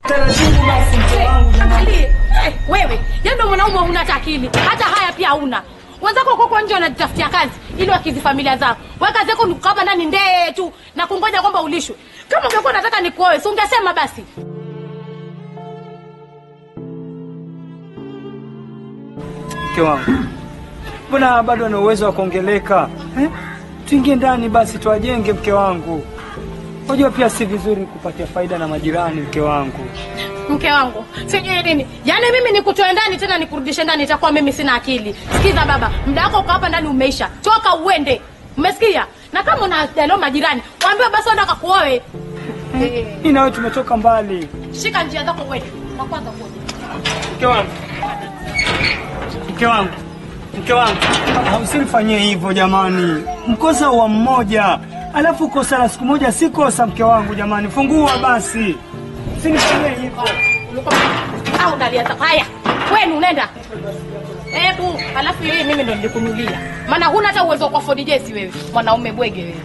Taratibu basi mke wangu jamani. Wewe, ndio mwanaume huna akili. Hata haya pia huna. Wenzako huko nje wanajitafutia kazi ili wakizi familia zao. Wewe kazi yako ni kukaa ndani ndee tu na kungoja kwamba ulishwe. Kama ungekuwa unataka nikuoe, si ungesema basi. Mke wangu, mbona bado ana uwezo wa kuongeleka? Tuingie ndani basi tuwajenge mke wangu. Unajua pia si vizuri kupatia faida na majirani mke wangu. Mke wangu, sijui nini. Yaani mimi nikutoe ndani tena nikurudishe ndani itakuwa mimi sina akili. Sikiza baba, muda wako uko hapa ndani umeisha. Toka uende. Umesikia? Na kama una majirani, waambie basi wana kakuoe. Mimi na wewe tumetoka mbali. Shika njia zako uende. Na kwanza uende. Mke wangu. Mke wangu. Mke wangu. Usinifanyie hivyo jamani. Mkosa wa mmoja. Alafu kosa la siku moja si kosa mke wangu jamani. Fungua basi. Usinifanyie hivyo. Au dalia haya. Wewe unaenda. Hebu, alafu yeye mimi ndo nilikunulia. Maana huna hata uwezo kwa Ford Jesse wewe. Mwanaume bwege wewe.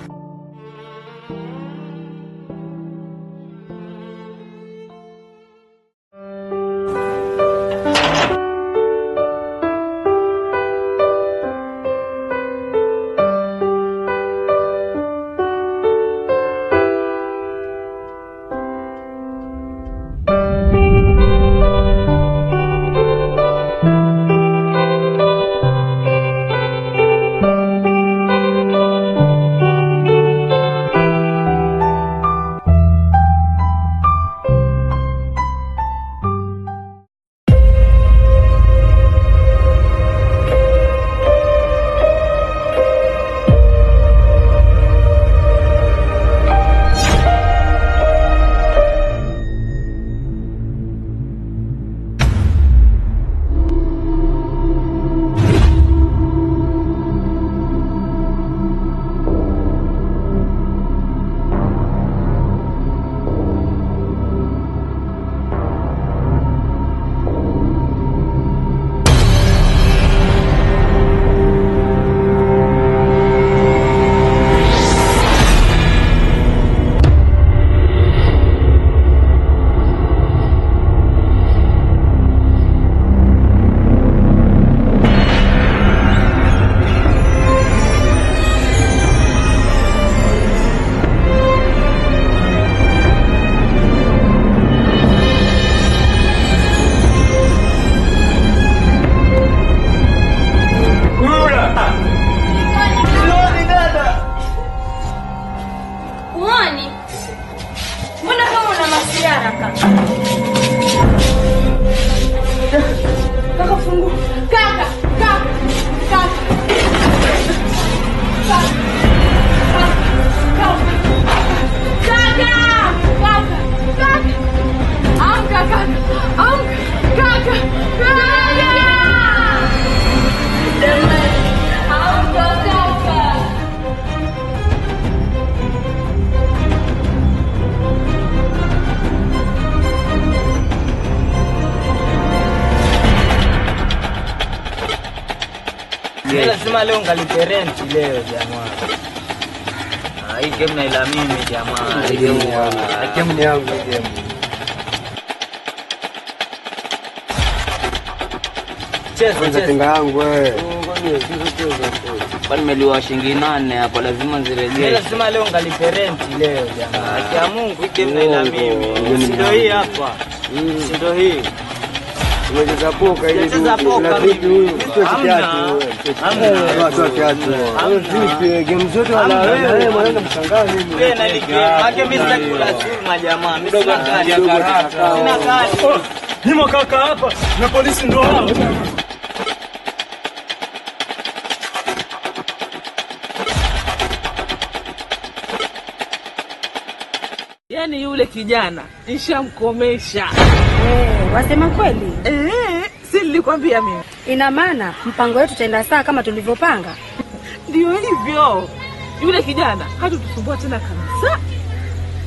Lazima leo ngalipe rent leo jamaa. Hii game na ila mimi jamaa. Hii game ni yangu game. Cheza tenga yangu wewe. Bali nimeliwa shilingi 8 hapo lazima nirejee. Lazima leo ngalipe rent leo jamaa. Haki ya Mungu hii game na ila mimi. Ndio hii hapa. Ndio hii. Unaweza poka ili na vipi huyu kitu kiatu vipi game zote wala wewe mwanangu mshangaa nini wewe na ligi yake mimi sitakula chuma jamaa mdogo kali sina kali nimo kaka hapa na polisi ndio hao. Yaani yule kijana nishamkomesha. Wasema kweli? Si nilikwambia mimi. Ina maana mpango wetu utaenda sawa kama tulivyopanga? Ndio hivyo. Yule kijana hatutusumbua tena kabisa.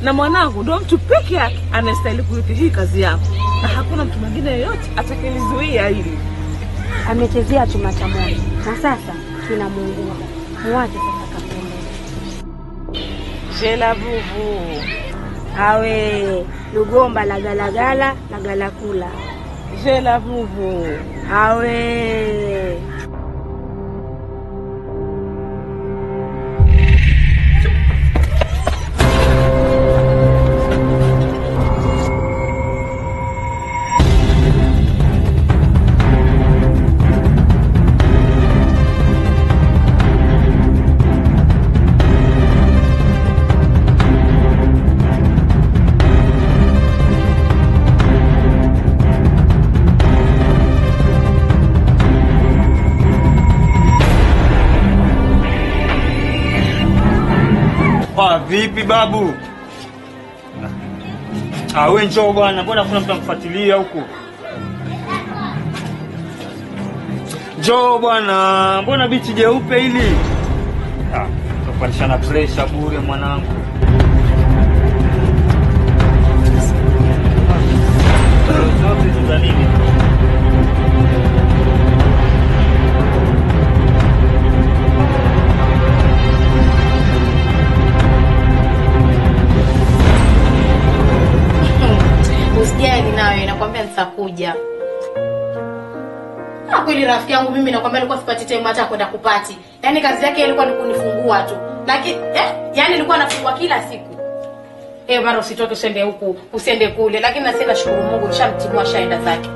Na mwanangu ndio mtu peke yake anastahili kuishi hii kazi yako. Na hakuna mtu mwingine yeyote atakayelizuia hili. Amechezea chuma cha moto. Na sasa kinamuungua. Muache sasa kapende. Jela vuvu. Awe Lugomba la galagala na galakula. Jela vuvu. Awe Vipi babu? Wewe njoo bwana, mbona kuna mtu ankufuatilia huko? Njoo bwana, mbona bichi jeupe hili? Tupandishana pressure bure mwanangu. Zote za nini? Usijali nawe, nakwambia nitakuja. Kweli rafiki yangu mimi nakwambia nilikuwa sipati time hata kwenda kupati. Yaani kazi yake ilikuwa ni kunifungua tu. Lakini yaani nilikuwa nafungua kila siku. Mara usitoke usende huku, usiende kule. Lakini nasema shukuru Mungu nishamtimua shaenda zake.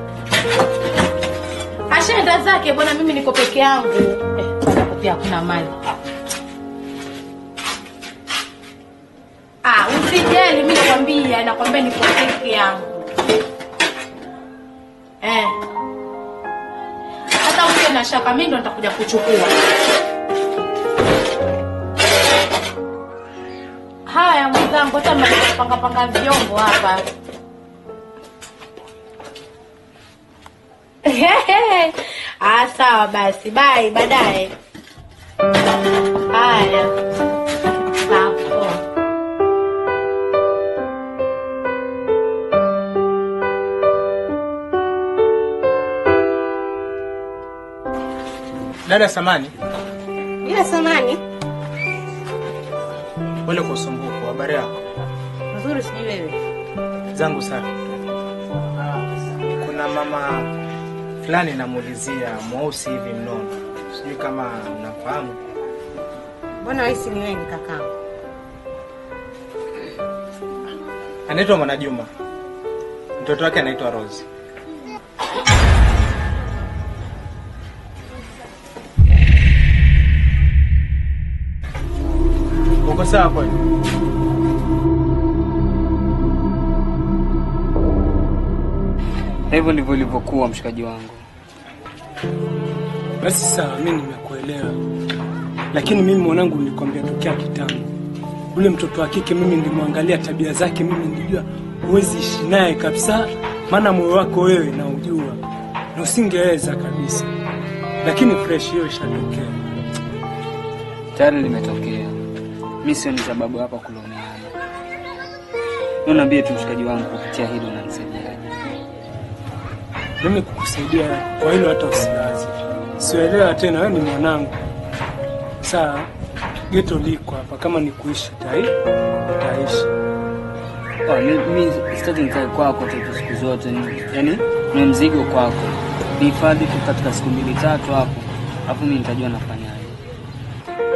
Ashaenda zake bwana, mimi niko peke yangu. Bwana pia kuna mali. Usijali mimi nakwambia niko peke yangu. Hata usiwe na shaka, mimi ndo nitakuja kuchukua. Haya mwenzangu, hata panga vyombo hapa. Sawa basi, bye baadaye. Haya. Hapo. Dada samani. bila samani. Wale kwa usumbufu, habari yako? Nzuri, sijui wewe. Zangu safi. Kuna mama fulani namuulizia mweusi hivi mnono. Sijui kama unafahamu. Mbona wewe si ni wewe kakao? Anaitwa Mwanajuma. Mtoto wake anaitwa Rose. Uko sawa kweli? Hivyo ndivyo ilivyokuwa mshikaji wangu. Basi sawa, mimi nimekuelewa. Lakini mimi mwanangu nilikwambia tokea kitambo. Ule mtoto wa kike mimi nilimwangalia tabia zake, mimi nilijua huwezi ishi naye kabisa, maana moyo wako wewe na ujua. Na usingeweza kabisa. Lakini fresh hiyo ishatokea. Tayari limetokea. Mimi sio ni sababu hapa kuloniana. Niambie tu mshikaji wangu, kupitia hilo unanisaidiaje? Mimi kukusaidia kwa hilo hata usiwaze. Sielewa tena, wewe ni mwanangu. Sawa, geto liko hapa, kama ni kuishi utaishi. Mimi sitaki nikae kwako tu siku zote. Yaani ni mzigo kwako. Nihifadhi tu katika siku 2-3 hapo. Hapo mimi nitajua nafanyaje.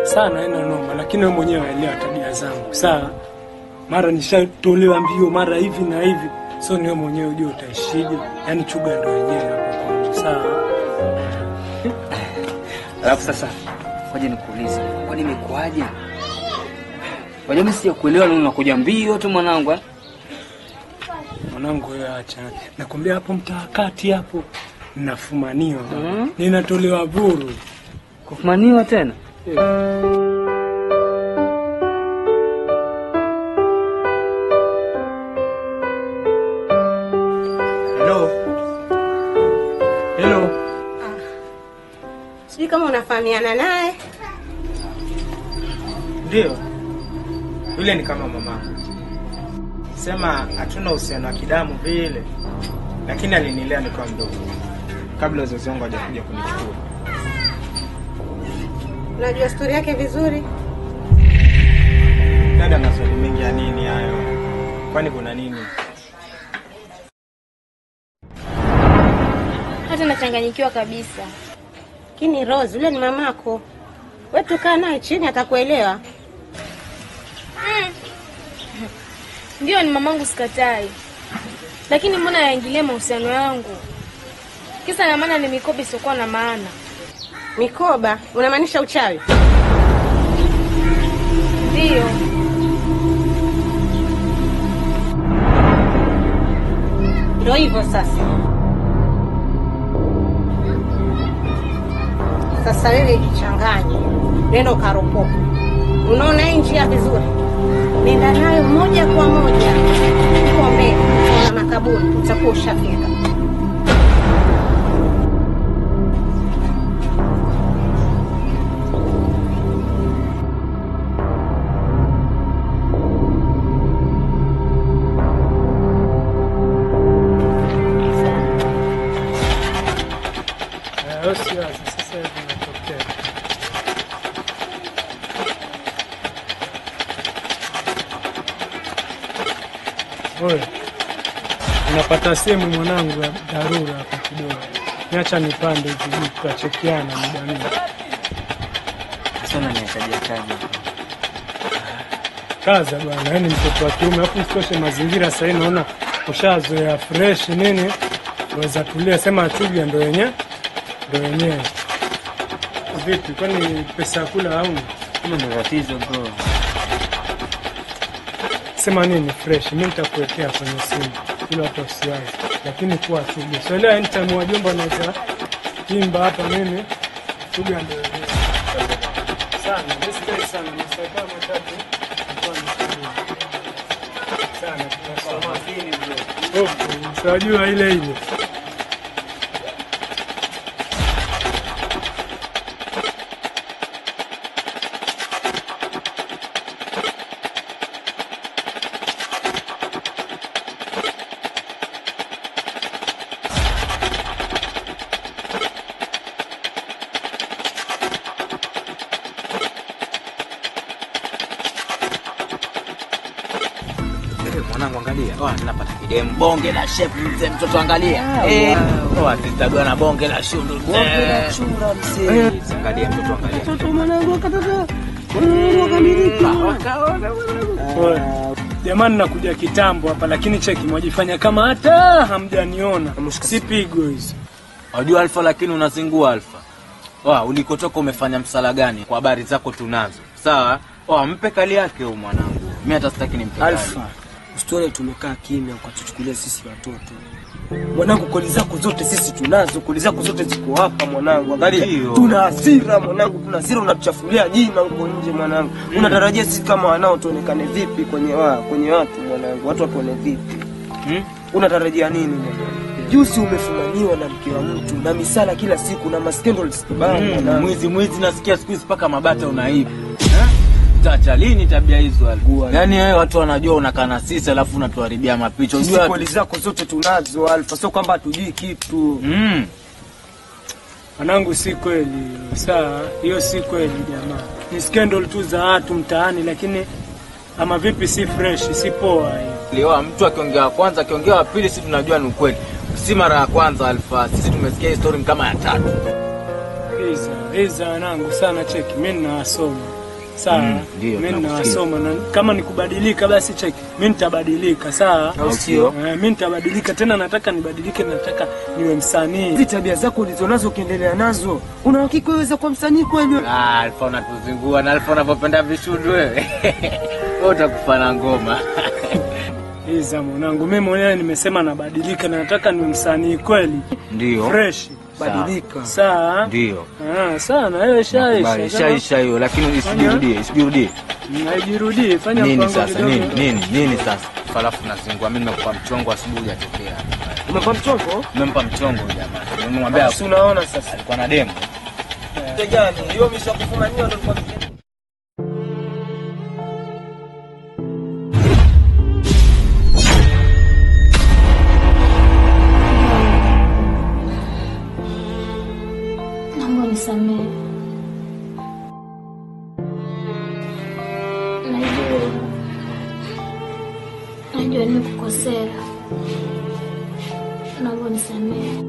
Sana haina noma, lakini wewe mwenyewe elewa tabia zangu. Sawa? Mara nishatolewa mbio, mara hivi na hivi. So ni wewe mwenyewe ujue utaishije. Yaani chuga ndio wenyewe hapo kwangu. Sawa? Alafu sasa ngoja nikuulize. Kwani imekuaje? Wajua mimi sijakuelewa, na unakuja mbio tu mwanangu. Mwanangu wewe acha. Nakwambia hapo mtaakati hapo ninafumaniwa. Ninatolewa buru. Kufumaniwa tena? Hello. Sijui kama unafahamiana naye. Ndio. Yule ni kama mama. Sema hatuna uhusiano wa kidamu vile. Lakini alinilea nikiwa mdogo. Kabla wazazi wangu hawajakuja kunichukua. Unajua story yake vizuri? Dada, maswali mengi ya nini hayo? Kwani kuna nini? Hata nachanganyikiwa kabisa. Lakini Rose, yule ni mamako. Wewe tukaa naye chini atakuelewa. Ndio ni mamangu sikatai. Lakini mbona yaingilia mahusiano yangu? Kisa na maana ni mikoba isiokuwa na maana. Mikoba? Unamaanisha uchawi? Ndio. Ndio hivyo sasa. Sasa wewe jichanganye. Nenda ukaropoka. Unaona hii njia vizuri? Nenda nayo moja kwa moja. Uko mbele, kuna makaburi, utakuwa ushafika. Oye, unapata simu mwanangu ya dharura hapa kidogo. Niacha nipande hivi tutachekiana muda mwingi. Sana niachaje kazi. Kaza bwana, yani mtoto wa kiume hapo usitoshe mazingira sasa hivi naona ushazoea fresh nini? Waweza tulia sema chuja ndio yenyewe. Vipi kwani pesa ya kula hauna? Kama ndio tatizo bro. Sema nini fresh, mimi nitakuwekea kwenye simu ili watu wasiwaze, lakini kuwa chuga. So leo anytime wajomba naweza kimba hapa mimi chuga ndio sana. Nisikie sana masaa matatu sana tunasoma hili bro. Okay, unajua ile Mwanangu angalia. Ninapata kidemu bonge la shape mzee mtoto angalia. Atitagwa na bonge la shundu mzee. Bonge la chura mzee. Angalia mtoto angalia. Mtoto mwanangu akatoka. Jamani nakuja kitambo hapa lakini cheki mwajifanya kama hata hamjaniona. Sipigo hizo. Unajua Alfa lakini unazingua Alfa. Ulikotoka umefanya msala gani? Kwa habari zako tunazo. Sawa? Mpe kali yake huyu mwanangu. Mimi hata sitaki nimpe kali. Alfa. Usitore tumekaa kimya ukatuchukulia sisi watoto. Mwanangu koli zako zote sisi tunazo, koli zako zote ziko hapa mwanangu. Angalia. Tuna hasira mwanangu, tuna hasira unatuchafulia jina huko nje mwanangu. Unatarajia sisi kama wanao tuonekane vipi kwenye watu mwanangu? Watu watuone vipi? Unatarajia nini mwanangu? Juzi umefumaniwa na mke wa mtu na misala kila siku na scandals kibao mwanangu. Mwizi nasikia siku hizi paka mabata unaiba. Tacha lini tabia hizo alikuwa? Yaani wewe watu wanajua unakaa na sisi alafu unatuharibia mapicha. Unajua kweli zako zote tunazo Alfa, sio kwamba hatujui kitu. Mwanangu si kweli. Sawa, hiyo si kweli jamaa. Ni scandal tu za watu mtaani lakini ama vipi si fresh, si poa hii. Leo mtu akiongea kwanza, akiongea wa pili sisi tunajua ni ukweli. Si mara ya kwanza Alfa, sisi tumesikia story kama ya tatu. Hiza wanangu sana cheki, mimi ninawasoma. Sawa, mimi ninawasoma na kama nikubadilika basi cheki, mimi nitabadilika sawa? Sio? Mimi nitabadilika tena, nataka nibadilike, nataka niwe msanii. Hizi tabia zako ulizonazo ukiendelea nazo, una hakika uweza kuwa msanii kweli? Alfa unatuzingua na Alfa unapopenda vishudu wewe. Wewe utakufa na ngoma. Hiza mwanangu, mimi mwenyewe nimesema nabadilika na nataka niwe msanii kweli. Ndio. Fresh. Badilika. Sawa? Ndio. Sana wewe shaisha hiyo lakini isijirudie. Haijirudie, fanya nini sasa? Nini sasa? Falafu nazingua mimi nimekupa mchongo asubuhi atokea. Umempa mchongo? Nimempa mchongo jamaa. Nimemwambia unaona sasa alikuwa na demo. Gani? Hiyo mishakufumania ndio kwa Nisamehe. Najua nimekukosea. Naomba unisamehe.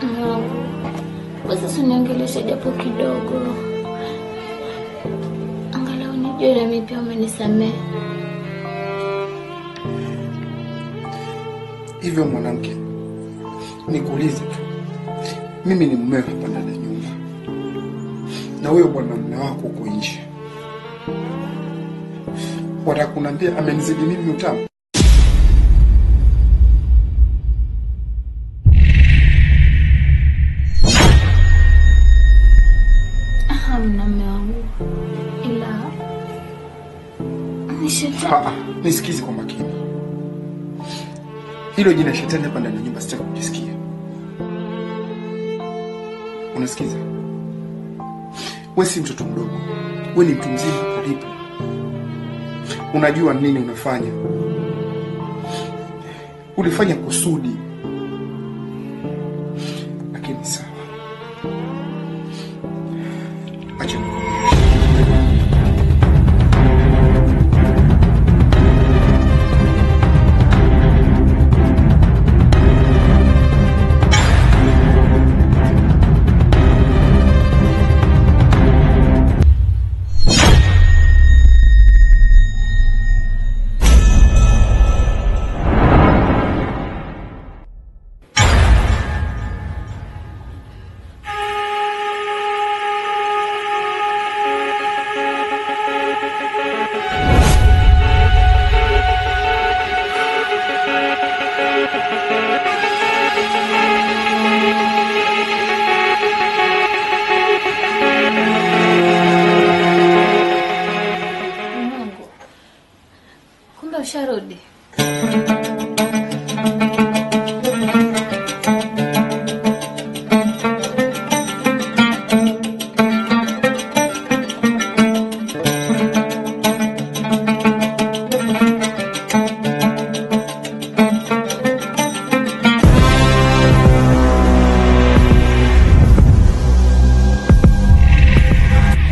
Mungu, basi uniongeleshe japo kidogo. Angalau nijue na mimi pia umenisamehe. Hivyo mwanamke, nikuulize tu. Mimi ni mume hapa ndani ya nyumba. Na wewe bwana mume wako uko nje. Wataka kuniambia amenizidi mimi utamu? Hamna mume wangu. Ila ni shetani. Nisikize kwa makini. Hilo jina shetani hapa ndani ya nyumba sitaki kujisikia. Unasikiza? Wewe si mtoto mdogo. Wewe ni mtu mzima ulipo. Unajua nini unafanya. Ulifanya kusudi. Lakini sawa. Acha. Usharudi.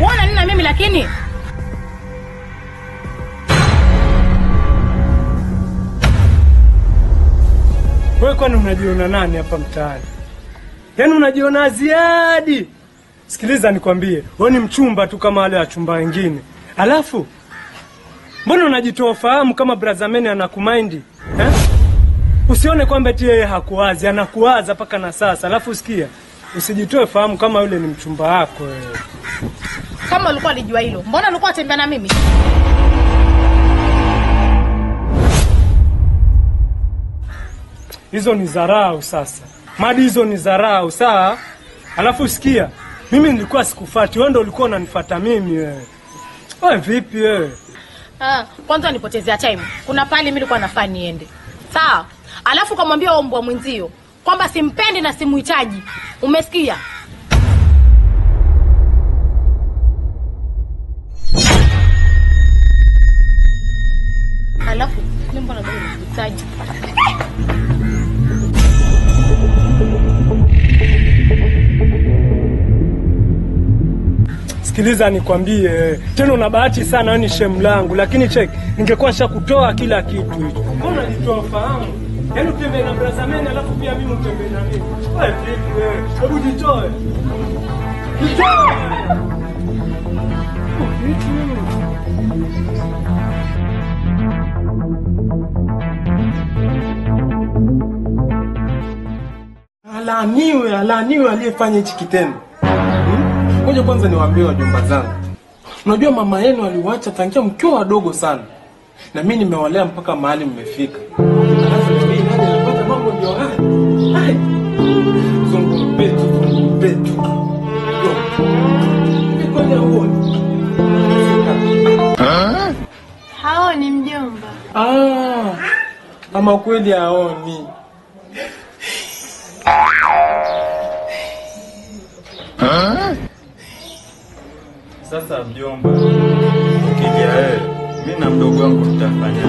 Uona nini na mimi lakini? Wewe kwani unajiona nani hapa mtaani? Yaani unajiona ziadi. Sikiliza nikwambie, wewe ni mchumba tu kama wale wachumba wengine. Alafu mbona unajitoa fahamu kama Brazameni anakumind? Usione kwamba eti yeye hakuwazi, anakuwaza paka na sasa. Alafu sikia, usijitoe fahamu kama yule ni mchumba wako wewe. Kama ulikuwa unajua hilo, mbona ulikuwa unatembea na mimi? Hizo ni dharau sasa. Madi hizo ni dharau, sawa? Alafu sikia, mimi nilikuwa sikufuati, wewe ndio ulikuwa unanifuata mimi wewe. Wewe vipi wewe? Kwanza nipotezea time. Kuna pale mimi nilikuwa nafaa niende. Sawa? Alafu kamwambia ombwa mwenzio kwamba simpendi na simuhitaji. Umesikia? Alafu mimi mbona bado nikuhitaji? Sikiliza nikwambie, tena una bahati sana wewe ni shemu langu, lakini check, ningekuwa shakutoa kila kitu hicho. Mbona unajitoa fahamu? Yaani utembee na Brazameni alafu pia mimi utembee na mimi. Wewe vipi wewe? Hebu jitoe. Jitoe. Alaaniwe aliyefanya hichi kitendo. Ngoja kwanza niwaambie wajomba zangu. Unajua mama yenu aliwaacha tangia mkiwa wadogo sana. Na mimi nimewalea mpaka mahali mmefika. Alafu mimi nani napata mambo ndio haya. Zungu petu. Ngoja uone. Haoni mjomba. Ama kweli haoni. Sasa mjomba, ukija wewe, mimi na mdogo wangu tutafanya.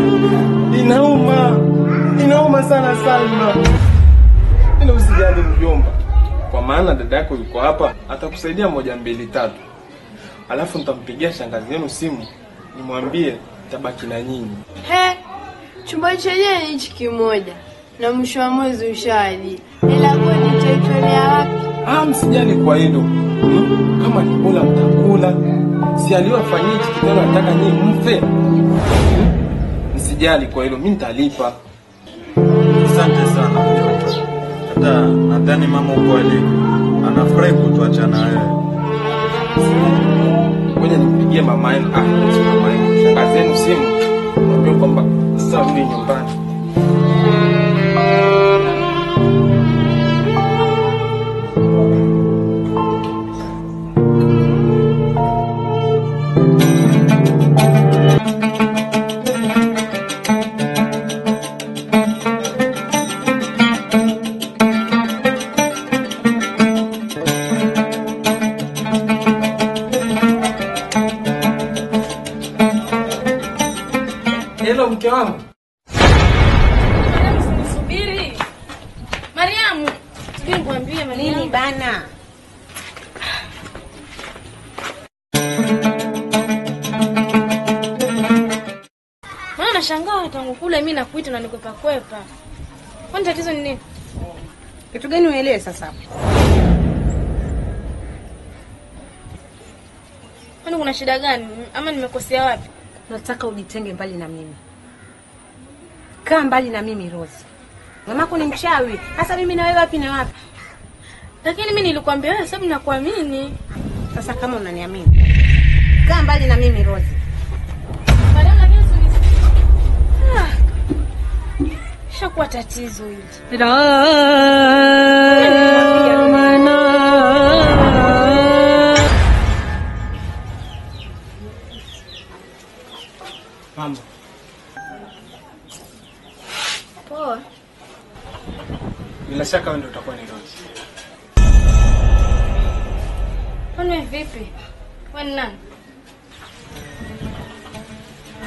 Inauma sana Salma. Ila usijali mjomba. Kwa maana dada yako yuko hapa, atakusaidia 1 2 3. Alafu nitampigia shangazi yenu simu, nimwambie tabaki na nyinyi. Chumba chenyewe ni hichi kimoja. Na mwisho wa mwezi ushaji. Ila kwa nitaitolea wapi? Msijali kwa hilo. Kama ni kula mtakula. Si aliwafanyia hichi kitendo nataka nyinyi mfe. Msijali kwa hilo, mimi nitalipa. Asante sana mjomba. Hata nadhani mama uko aliko anafurahi kutuacha na wewe. Ngoja nipigie mama yenu. Mama yenu. Shangazi yenu simu. Mwambie kwamba sasa rudi nyumbani. Hello mke wangu. Subiri. Mariamu, subiri nikwambie Mariamu. Nini bana? Maana nashangaa tangu kule mimi nakuita na nikwepa kwepa. Kwani tatizo ni nini? Kitu gani uelewe sasa? Kwani kuna shida gani? Ama nimekosea wapi? Nataka ujitenge mbali na mimi. Kaa mbali na mimi Rose. Mamako ni mchawi. Sasa mimi na wewe wapi na wapi? Lakini mimi nilikwambia wewe sababu nakuamini. Sasa kama unaniamini, kaa mbali na mimi Rose. Mariamu, lakini shakuwa tatizo hili. Mambo. Poa. Bila shaka wewe ndio utakuwa ni Rose. Kwani vipi? Wewe ni nani?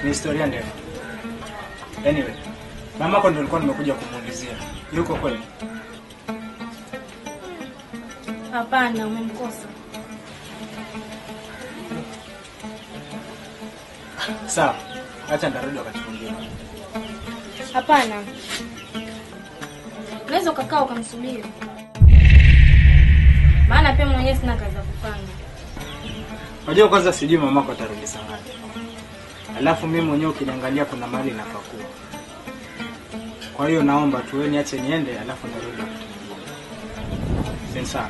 Ni historia ndefu. Anyway, mamako ndio alikuwa nimekuja kumuulizia. Yuko kweli? Hapana, umemkosa. Sawa. Acha ndarudi wakati mwingine. Hapana. Unaweza ukakaa ukamsubiri. Maana pia mwenyewe sina kazi ya kufanya. Unajua kwanza sijui mamako atarudi saa ngapi. Alafu mimi mwenyewe ukiniangalia kuna mahali napakuwa. Kwa hiyo naomba tu wewe niache niende alafu nirudi wakati mwingine. Sawa?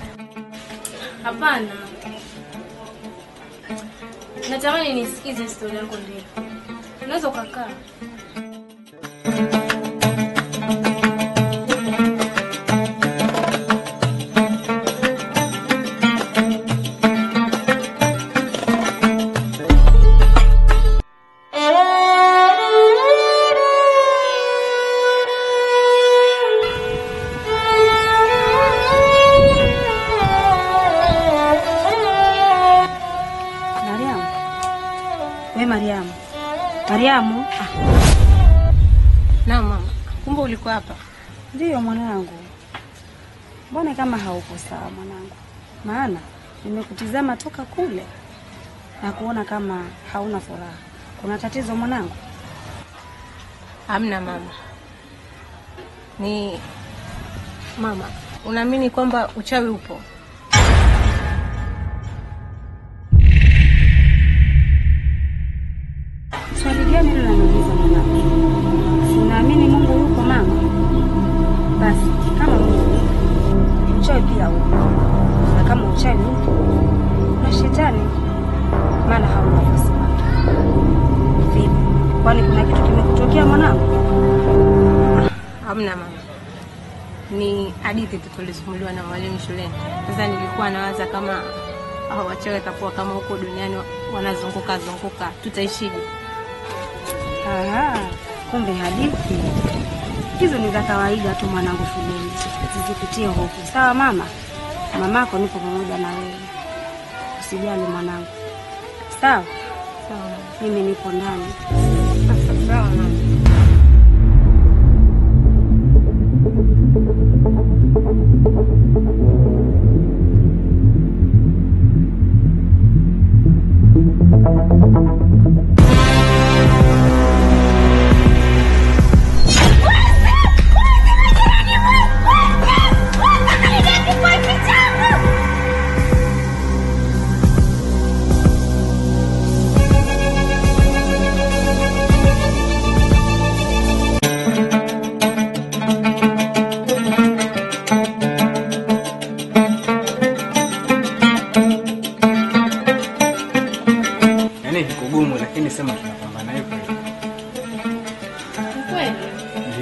Hapana. Natamani nisikize historia yako ndio. Unaweza ukakaa. Mariamu. Na mama, kumbe ulikuwa hapa? Ndio mwanangu. Mbona kama hauko sawa mwanangu? Maana nimekutizama toka kule na kuona kama hauna furaha. Kuna tatizo mwanangu? Hamna mama. Ni mama, unaamini kwamba uchawi upo? Swali gani hilo unaniuliza mwanangu? Si unaamini Mungu yupo mama? Basi kama Mungu yupo, uchawi pia upo. Na kama uchawi upo, na shetani maana hauna nafasi wake. Vipi? Kwani kuna kitu kimekutokea mwanangu? Hamna mama. Ni hadithi tu tulisimuliwa na mwalimu shuleni. Sasa nilikuwa nawaza kama hao wachawi watakuwa kama huko duniani wanazunguka zunguka, tutaishije? Kumbe hadithi hizo ni za kawaida tu mwanangu shuleni. Zisikutie hofu. Sawa mama? Mamako nipo pamoja na wewe. Usijali mwanangu. Sawa? Sawa. Mimi nipo ndani. Sawa mama.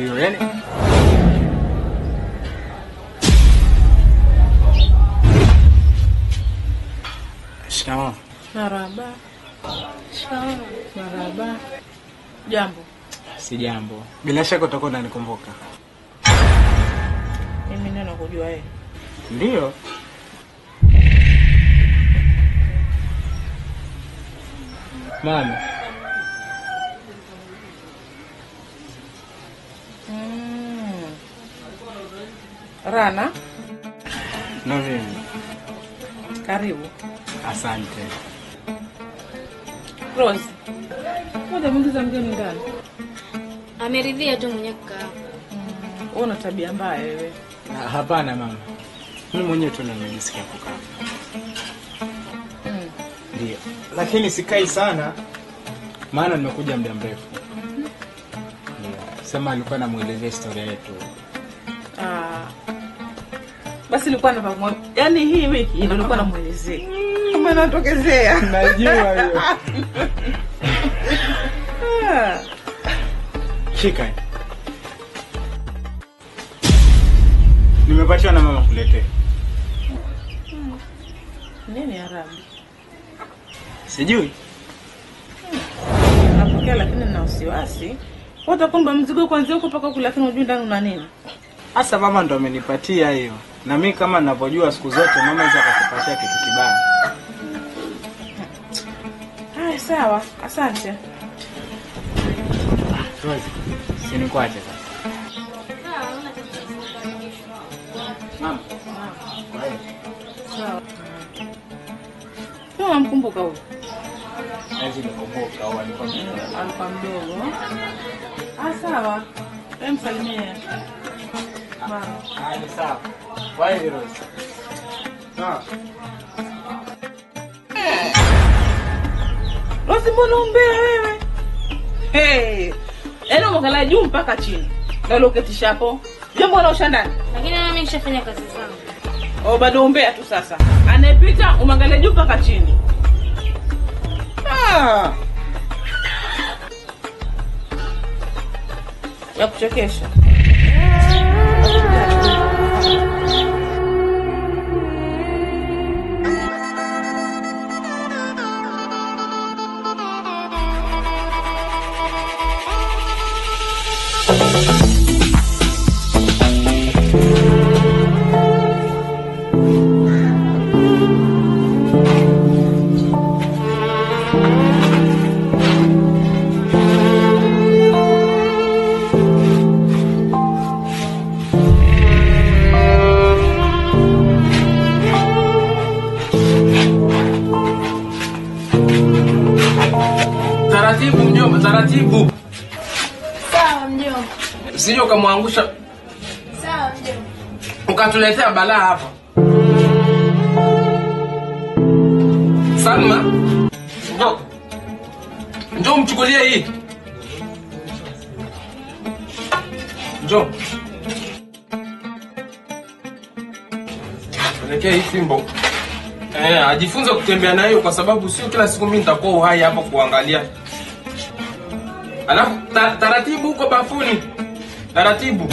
hiyo yani. Shikamoo. Marahaba. Shikamoo. Marahaba. Jambo. Si jambo. Bila shaka utakuwa unanikumbuka. Mimi ndio nakujua wewe. Ndio. Mama. Rana. Na mimi. Karibu. Asante. Rose. Ngoja mwingiza mgeni ndani. Ameridhia tu mwenyewe kukaa. Una tabia mbaya wewe. Hapana mama. Mimi mwenyewe tu nimejisikia kukaa. Ndio. Lakini sikai sana. Maana nimekuja muda mrefu. Ndio. Sema alikuwa anamuelezea historia yetu. Basi nilikuwa na yaani hii wiki ndio nilikuwa namuelezea. Kama natokezea. Najua hiyo. Shika. Nimepatiwa na mama kuletea. Nini Arabu? Sijui. Napokea lakini nina wasiwasi. Wata kwamba mzigo kwanza huko paka kula lakini unajua ndani una nini? Asa mama ndo amenipatia hiyo. Na mimi kama ninavyojua siku zote mama hizo akakupatia kitu kibaya. Haya sawa, asante. Rose, sinikwache sasa. Mama. Sawa. Kama mkumbuka huyo. Hizi nikumbuka au alikuwa mdogo. Sawa. Msalimie. Mama. Haya sawa. Kwa hiyo Rose. Sawa. Rose mbona umbea wewe? Yaani umekala juu mpaka chini. Na loketisha hapo. Jambo unaosha ndani. Lakini mimi nishafanya kazi zangu. Bado umbea tu sasa. Anayepita umangalia juu mpaka chini. Ya kuchekesha. Taratibu mjomba, taratibu. Sawa mjomba. Usije ukamwangusha. Sawa mjomba. Ukatuletea balaa hapa. Salma. Njoo mchukulie hii. Njoo. Pelekea hii fimbo. Ajifunze kutembea nayo kwa sababu sio kila siku mimi nitakuwa uhai hapo kuangalia. Alafu taratibu huko bafuni. Taratibu.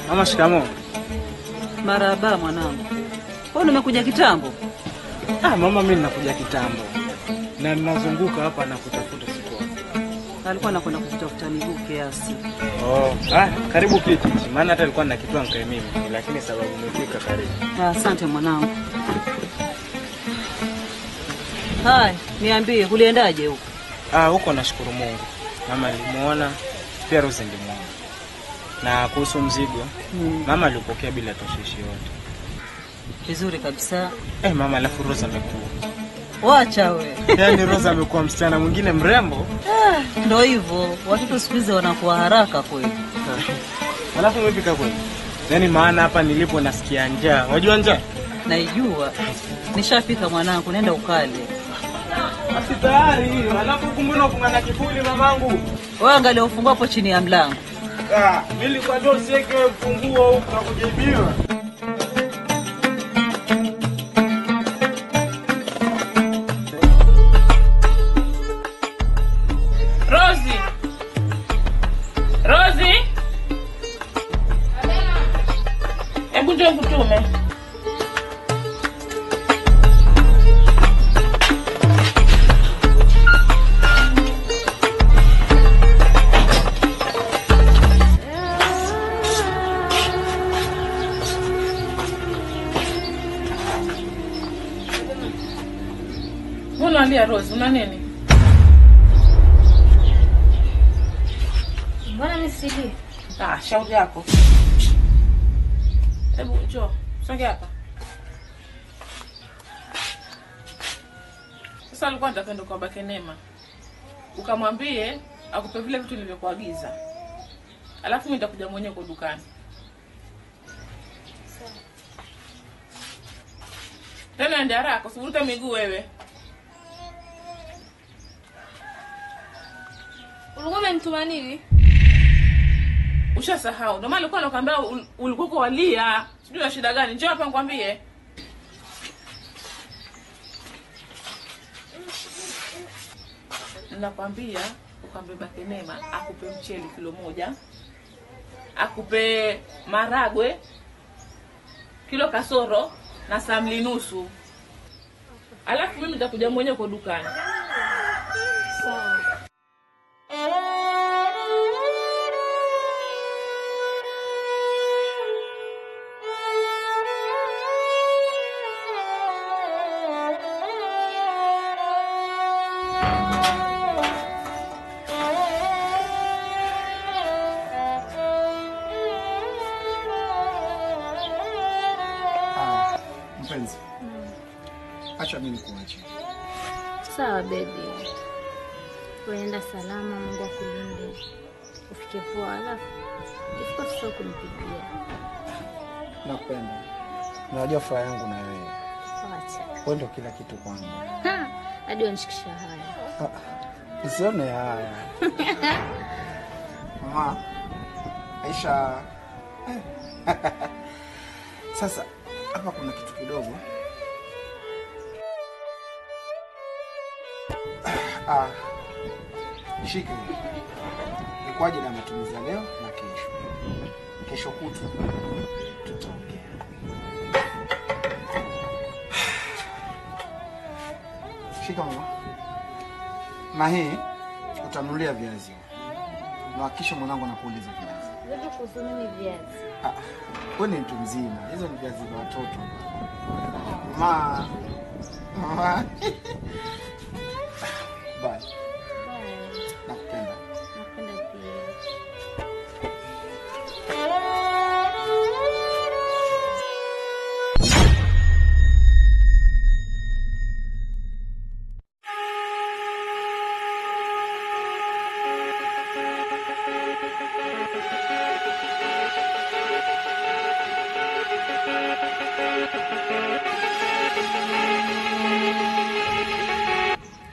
Mama shikamoo. Marahaba mwanangu. Wewe umekuja kitambo? Mama mimi ninakuja kitambo. Na ninazunguka hapa na kutafuta siku. Alikuwa anakwenda kutafuta miguu kiasi. Karibu kiti. Maana hata alikuwa nakitoa nikae mimi, lakini sababu umefika karibu. Asante mwanangu. Hai, niambie uliendaje huko? Huko nashukuru Mungu. Mama alimuona, pia Rose ndimuona. Na kuhusu mzigo, mama alipokea bila tashwishi yote. Vizuri kabisa. Mama alafu Rose amekuwa. Wacha we. Yaani Rose amekuwa msichana mwingine mrembo. Ndio hivyo, watoto siku hizi wanakuwa haraka kweli. Alafu umefika kweli. Yaani maana hapa nilipo nasikia njaa. Wajua njaa? Naijua. Nishafika mwanangu, nenda ukale. Basi tayari, alafu kumbuka ufungana kifuli mamangu. Wewe angalia ufungua hapo chini ya mlango. Mimi kwa ndo siweke funguo huko na kujibiwa. Rosie. Hebu njoo kutume. Unalia Rose, una nini? Mbona nisili? Shauri yako. Hebu njoo, sogea hapa. Sasa alikuwa anataka kwa Bakenema. Ukamwambie akupe vile vitu nilivyokuagiza. Alafu mimi nitakuja mwenyewe kwa dukani. Sawa. Tena ndio haraka, usivute miguu wewe. Ulikuwa umenituma nini? Ushasahau. Ndio maana alikuwa anakuambia ulikuwa kwa walia. Sijui na shida gani. Njoo hapa nikwambie. Ninakwambia ukambe Bakenema akupe mchele kilo 1. Akupe maragwe kilo kasoro na samli nusu. Alafu mimi nitakuja mwenyewe kwa dukani. Sawa. Mpenzi. Acha mimi nikuache. Sawa baby. Uenda salama, Mungu akulinde. Ufike poa, alafu ifika sio kunipigia. Nakupenda. Unajua furaha yangu na wewe. Acha. Wewe ndio kila kitu kwangu. Hadi unishikisha haya. Usione haya. Mama. Aisha. Sasa hapa kuna kitu kidogo. Shika. Ni kwa ajili ya matumizi ya leo na kesho. Kesho kutwa tutaongea. Shika mama. Na hii utanunulia viazi. Na kisha mwanangu anakuuliza viazi. Wewe kusumini viazi. Wewe ni mtu mzima. Hizo ni viazi vya watoto. Mama. Bye. Nakupenda. Nakupenda pia.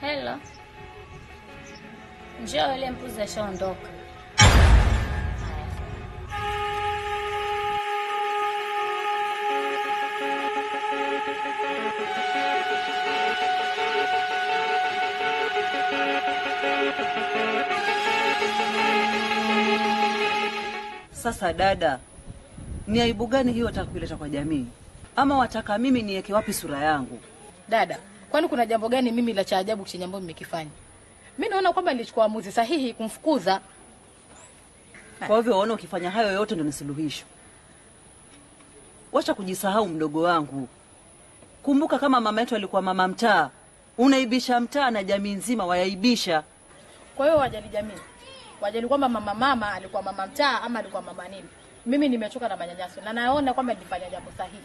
Hello. Njoo, yule mpuzi ashaondoka. Sasa dada, ni aibu gani hiyo atakuleta kwa jamii? Ama wataka mimi niweke wapi sura yangu? Dada, kwani kuna jambo gani mimi la cha ajabu chenye ambacho nimekifanya? Mimi naona kwamba nilichukua uamuzi sahihi kumfukuza. Kwa hivyo waona ukifanya hayo yote ndio ni suluhisho. Wacha kujisahau mdogo wangu. Kumbuka kama mama yetu alikuwa mama mtaa. Unaibisha mtaa na jamii nzima wayaibisha. Kwa hiyo wajali jamii. Wajali kwamba mama alikuwa mama mtaa ama alikuwa mama nini. Mimi nimechoka na manyanyaso na naona kwamba nilifanya jambo sahihi.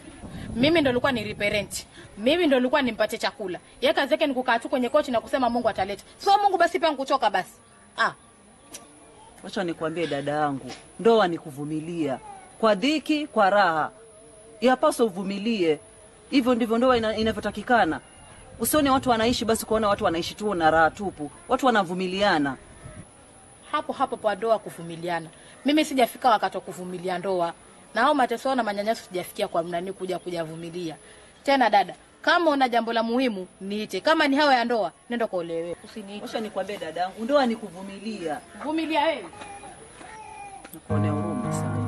Mimi ndo nilikuwa ni reparent. Mimi ndo nilikuwa nimpatie chakula. Yeye kazi yake ni kukaa tu kwenye kochi na kusema Mungu ataleta. So Mungu basi pia nikuchoka basi. Wacha nikwambie dada yangu, ndoa ni kuvumilia. Kwa dhiki, kwa raha. Yapaswa uvumilie. Hivyo ndivyo ndoa inavyotakikana. Usione watu wanaishi basi kuona watu wanaishi tu na raha tupu. Watu wanavumiliana. Hapo hapo kwa ndoa kuvumiliana. Mimi sijafika wakati wa kuvumilia ndoa. Na hao mateso na manyanyaso sijafikia kwa mnani kujavumilia. Tena dada, kama una jambo la muhimu niite. Kama ni hawa ya ndoa, nenda kaolewe. Usiniite. Acha nikwambie dadangu, ndoa ni kuvumilia. Vumilia wewe. Nakuonea huruma sana.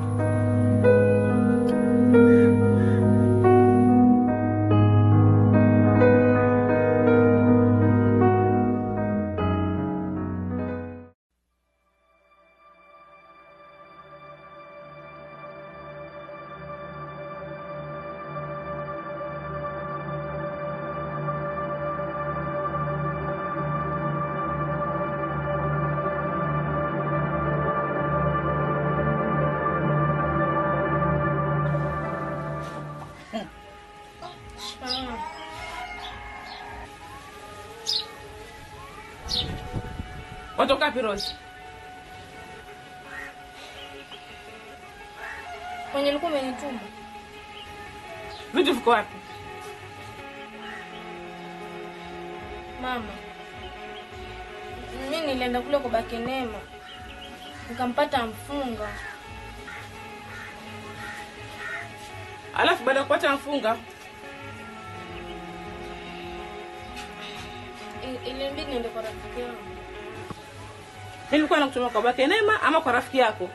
Watoka wapi Rose? Mwenye ulikuwa umenituma. Vitu viko wapi? Mama, mimi nilienda kule kwa Bakenema. Nikampata mfunga. Alafu baada ya kupata mfunga ilibidi niende kwa rafiki yangu. Nilikuwa nakutuma kwa Bakenema ama kwa rafiki yako?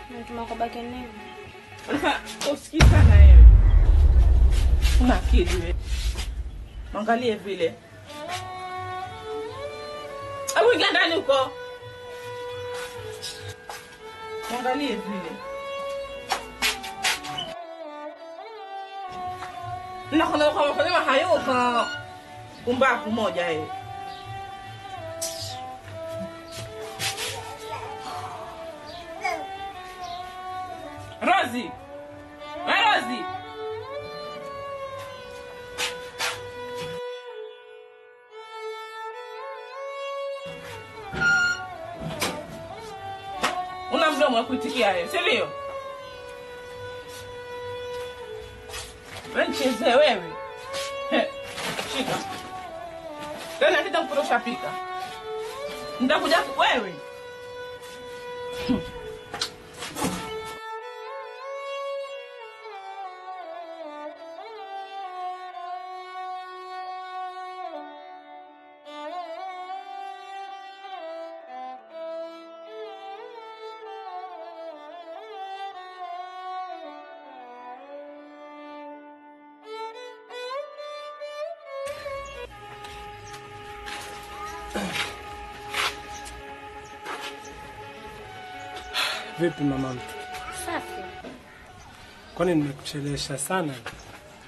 Natuma kwa Bakenema. Usikii sana wewe. Una akili wewe. Mwangalie vile. Hebu ingia ndani huko. Mwangalie vile. Nakona kama hayuko. Kumbaku moja yeye. Rosie. Rosie. Una mdomo wa kuitikia wewe, si ndio? Wencheze wewe. Shika. Tena nitakuporosha pika. Nitakuja wewe. Vipi mama mtu? Safi. Kwani nimekuchelewesha sana?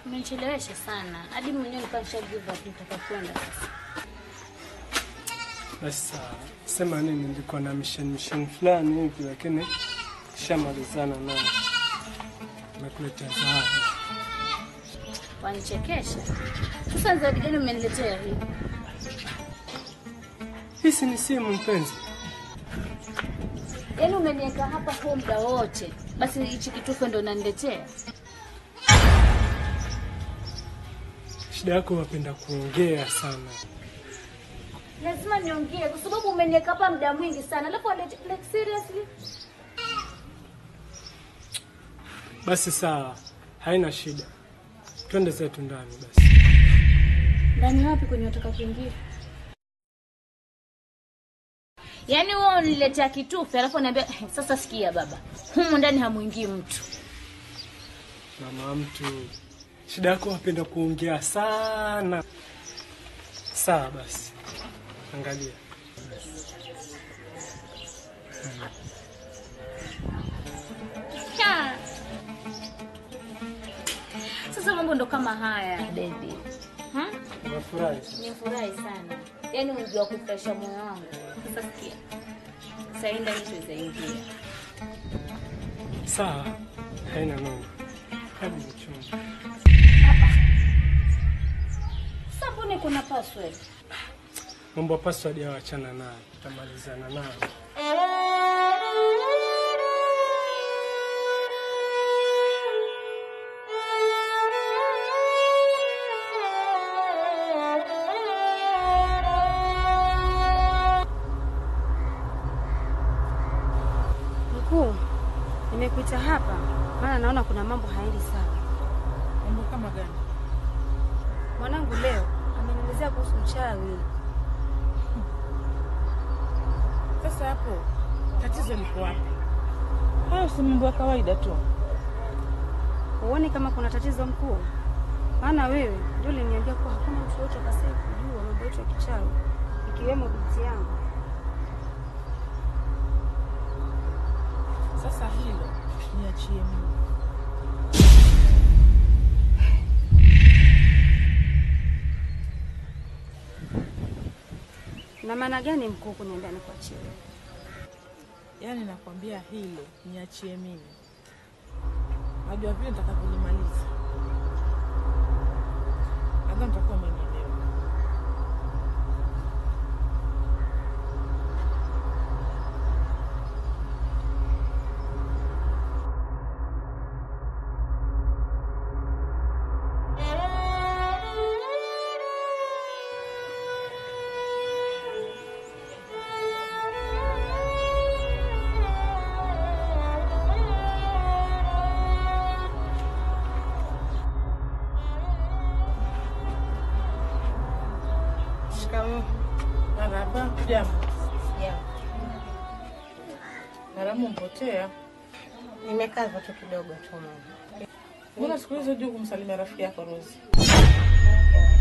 Umenichelewesha sana. Hadi mwenyewe nilikuwa nishagiva nitaka kwenda sasa. Basi sema nini, nilikuwa na mission fulani hivi lakini shamalizana nayo. Nimekuletea zawadi. Wanichekesha. Sasa zawadi gani umeniletea hii? Hii ni simu mpenzi. Yaani umeniweka hapa kwa muda wote. Basi hichi kitufe ndo unaniletea. Shida yako wapenda kuongea sana. Lazima niongee kwa sababu umeniweka hapa muda mwingi sana. Alafu like seriously? Basi sawa, haina shida. Twende zetu ndani basi. Ndani wapi kwenye unataka kuingia? Yaani wewe uniletea kitufe alafu niambia sasa sikia baba. Humu ndani hamuingii mtu. Mama mtu, shida yako wapenda kuongea sana. Sawa basi. Angalia. Sasa mambo ndo kama haya baby. Unafurahi? Nimefurahi sana. Yaani unajua kufurahisha moyo wangu. Sasa sikia. Sasa enda tuweze ingia. Sawa. Haina noma. Hebu nichunge. Sasa mbona kuna password? Mambo password ya wachana nayo. Tutamalizana nayo. hapa, maana naona kuna mambo haendi sawa. Mambo kama gani? Mwanangu leo amenielezea kuhusu uchawi. Sasa hapo tatizo liko wapi? Hayo si mambo ya kawaida tu. Uone kama kuna tatizo mkuu. Maana wewe ndio uliniambia kuwa hakuna mtu yote akasema kujua mambo yetu ya kichawi, ikiwemo binti yangu. Sasa hilo niachie mimi. Na maana gani mkuu kuniambia nikuachie? Yaani nakwambia hilo niachie mimi. Najua vile nitakapolimaliza. Nadhani nitakuwa umenielewa. Marahaba, jambo. Maramu mpotea. Nimekaza tu kidogo tu mama. Mbona siku hizo juu kumsalimia rafiki yako Rose?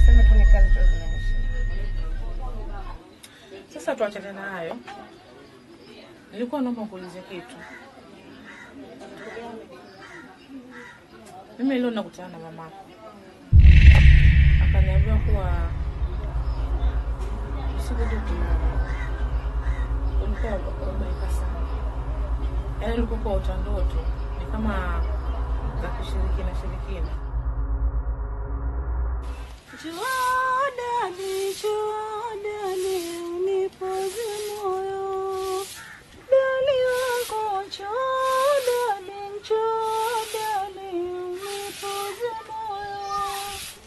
Sema tu nikaze tu zinanisha. Sasa tuachane na hayo. Nilikuwa naomba kuuliza kitu. Mimi leo nakutana na mamako. Akaniambia kuwa usiku ulikuwa umebaika sana. Yaani ulikuwa kwa utandoto. Ni kama za kushirikina. Juadani, unipoze moyo. Dali wako juadani, unipoze moyo.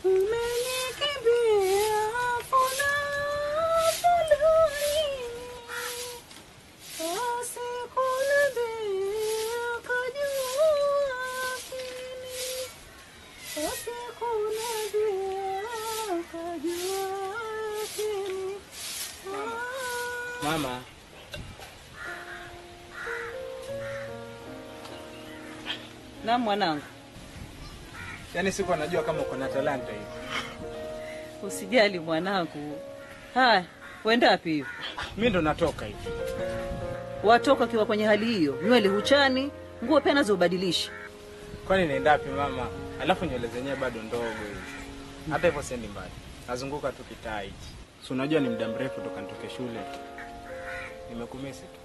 Umenikimbia funa fulani. Asikunambia kajua kini. Asikunambia kajua kini. Mama. Na mwanangu. Yaani siku anajua kama uko na talanta hiyo. Usijali mwanangu. Haya, uenda wapi hiyo? Mimi ndo natoka hivi. Watoka kiwa kwenye hali hiyo, nywele huchani, nguo pia nazo ubadilishi. Kwani naenda wapi mama? Alafu nywele zenyewe bado ndogo hivi. Hata hivyo sendi mbali. Nazunguka tu kitaa hichi. Si unajua ni muda mrefu toka nitoke shule. Nimekumisi tu.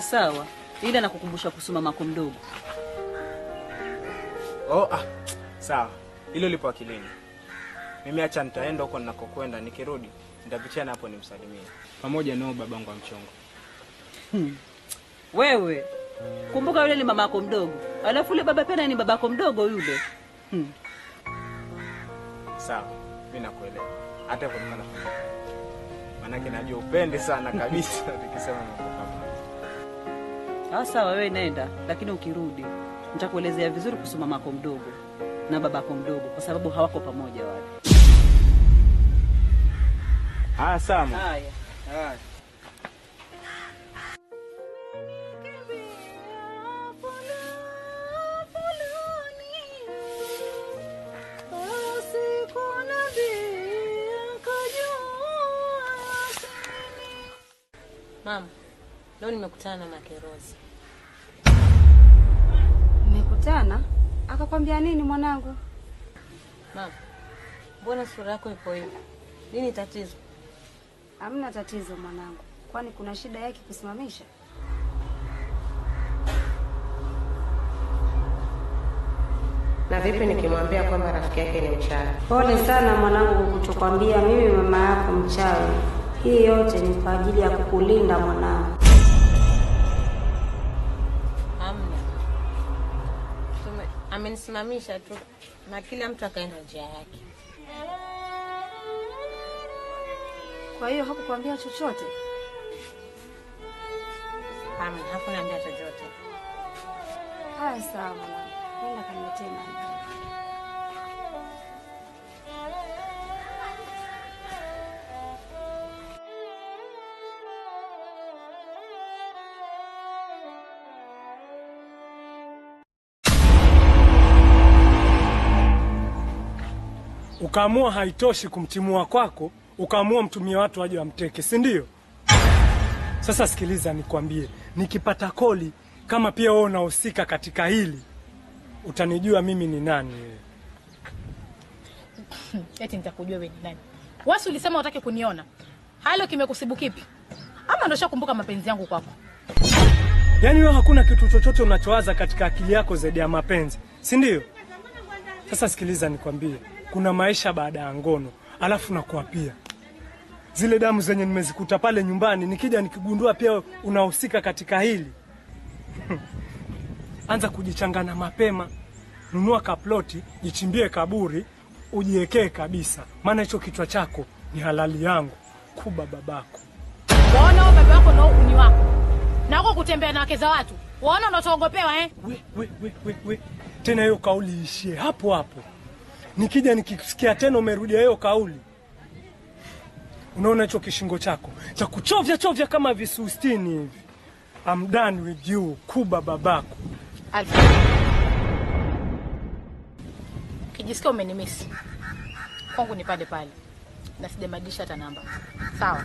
Sawa. Ila nakukumbusha kusoma mako mdogo. Sawa. Hilo lipo akilini. Mimi acha nitaenda huko ninakokwenda, nikirudi nitapitia hapo nimsalimie. Pamoja nao babangu wa mchongo. Wewe kumbuka yule ni mamako mdogo. Alafu yule baba pia ni babako mdogo yule. Sawa. Mimi nakuelewa. Hata hapo tunafanya. Maana najua upende sana kabisa nikisema mambo kama hayo. Sawa wewe nenda, lakini ukirudi nitakuelezea vizuri kuhusu mamako mdogo na babako mdogo kwa sababu hawako pamoja wale. Sawa. Haya. Mama, leo nimekutana na Kerozi. Mmekutana? Akakwambia nini mwanangu? Mama, mbona sura yako ipo hivi? Nini tatizo? Hamna tatizo mwanangu. Kwani kuna shida yake kusimamisha? Na vipi nikimwambia kwamba rafiki yake ni mchawi? Pole sana mwanangu kutokwambia mimi mama yako mchawi. Hii yote ni kwa ajili ya kukulinda mwanangu. Hamna. Amenisimamisha tu na kila mtu akaenda njia yake. Kwa hiyo hakukwambia chochote? Hamna, hakuna ndia chochote. Haya sawa mwanangu. Nenda kaniletee maji. Ukaamua haitoshi kumtimua kwako, ukaamua mtumie watu waje wamteke, si ndio? Sasa sikiliza nikwambie, nikipata koli kama pia wewe unahusika katika hili, utanijua mimi ni nani wewe. Eti nitakujua wewe ni nani? Wasi ulisema utake kuniona. Halo kimekusibu kipi? Ama ndio shakumbuka mapenzi yangu kwako? Yaani wewe hakuna kitu chochote unachowaza katika akili yako zaidi ya mapenzi, si ndio? Sasa sikiliza nikwambie, kuna maisha baada ya ngono, alafu nakuapia. Zile damu zenye nimezikuta pale nyumbani, nikija nikigundua pia unahusika katika hili. Anza kujichangana mapema, nunua kaploti, jichimbie kaburi, ujiwekee kabisa. Maana hicho kichwa chako ni halali yangu, kuba babako. Waona wewe baba wako na uni wako. Na uko kutembea na wake za watu. Waona unatoogopewa eh? We. Tena hiyo kauli ishie hapo hapo. Nikija nikisikia tena umerudia hiyo kauli. Unaona hicho kishingo chako cha kuchovya kama visustini hivi. I'm done with you, kuba babako. Alfa. Kijisikia umenimisi. Kwangu ni pale. Na sijabadilisha hata namba. Sawa.